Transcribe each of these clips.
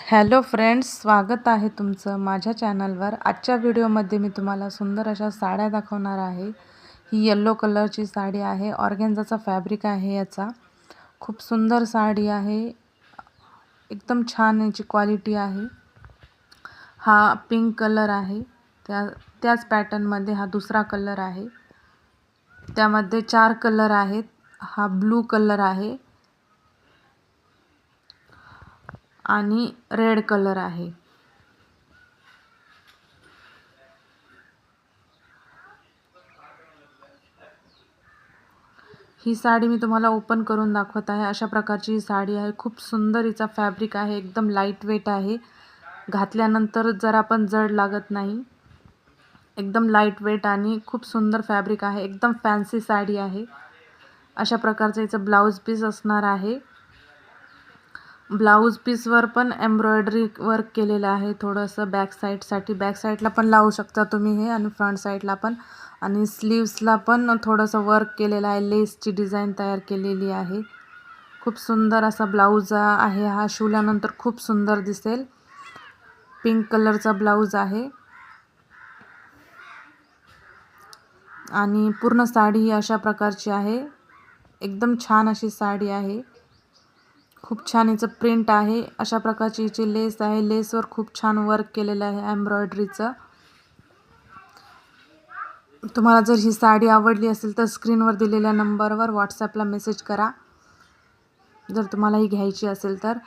Hello friends, स्वागत आहे तुमचं माझ्या चॅनलवर। आजच्या व्हिडिओमध्ये मी तुम्हाला सुंदर अशा साड्या दाखवणार आहे। ही येलो कलरची साडी आहे, ऑर्गेन्झाचा फॅब्रिक आहे याचा। खूप सुंदर साडी आहे, एकदम छान याची क्वालिटी आहे। हा पिंक कलर आहे, त्याच पॅटर्नमध्ये हा दुसरा कलर आहे। त्यामध्ये 4 कलर आहेत। हा ब्लू कलर आहे आणि रेड कलर आहे। ही साडी मी तुम्हाला ओपन करून दाखवत आहे। अशा प्रकारची ही साडी आहे। खूप सुंदर हिचा फॅब्रिक आहे, एकदम लाईट वेट आहे। घातल्यानंतर जरा पण जड लागत नाही, एकदम लाईट वेट आणि खूप सुंदर फॅब्रिक आहे। एकदम फॅन्सी साडी आहे। अशा प्रकारचं हिचं ब्लाउज पीस असणार आहे। ब्लाउज पीसवर पण एम्ब्रॉयडरी वर्क केलेलं आहे थोडंसं बॅक साईडसाठी। बॅक साईडला पण लावू शकता तुम्ही हे, आणि फ्रंट साईडला पण, आणि स्लीव्सला पण थोडंसं वर्क केलेलं आहे। लेसची डिझाईन तयार केलेली आहे। खूप सुंदर असा ब्लाउज आहे हा, शिवल्यानंतर खूप सुंदर दिसेल। पिंक कलरचा ब्लाउज आहे आणि पूर्ण साडी ही अशा प्रकारची आहे। एकदम छान अशी साडी आहे। खूप छान हिचं प्रिंट आहे। अशा प्रकारची हिची लेस आहे। लेसवर खूप छान वर्क केलेलं आहे एम्ब्रॉयडरीचं। तुम्हाला जर ही साडी आवडली असेल तर स्क्रीनवर दिलेल्या नंबरवर व्हॉट्सॲपला मेसेज करा, जर तुम्हाला ही घ्यायची असेल तर।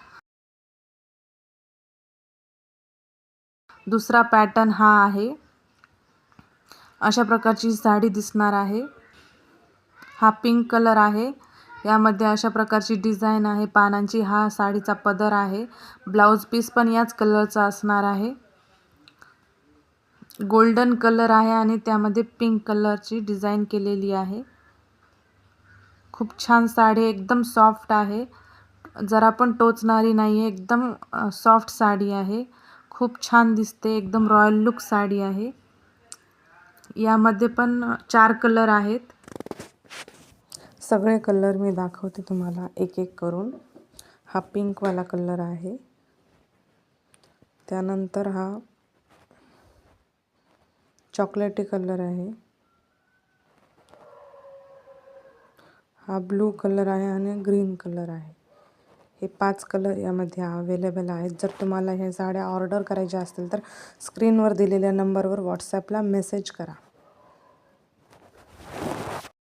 दुसरा पॅटर्न हा आहे। अशा प्रकारची साडी दिसणार आहे। हा पिंक कलर आहे, यामध्ये अशा प्रकारची डिझाईन आहे पानांची। हा साडीचा पदर आहे। ब्लाउज पीस पण याच कलरचा असणार आहे। गोल्डन कलर आहे आणि त्यामध्ये पिंक कलरची डिझाईन केलेली आहे। खूप छान साडी, एकदम सॉफ्ट आहे, जरा पण टोचणारी नाही आहे। एकदम सॉफ्ट साडी आहे, खूप छान दिसते, एकदम रॉयल लुक साडी आहे। यामध्ये पण 4 कलर आहेत। सगळे कलर मी दाखवते तुम्हाला एक एक करून। हा पिंकवाला कलर आहे, त्यानंतर हा चॉकलेटी कलर आहे, हा ब्लू कलर आहे आणि ग्रीन कलर आहे। हे 5 कलर यामध्ये अवेलेबल आहेत। जर तुम्हाला हे साड्या ऑर्डर करायच्या असतील तर स्क्रीनवर दिलेल्या नंबरवर व्हॉट्सॲपला मेसेज करा।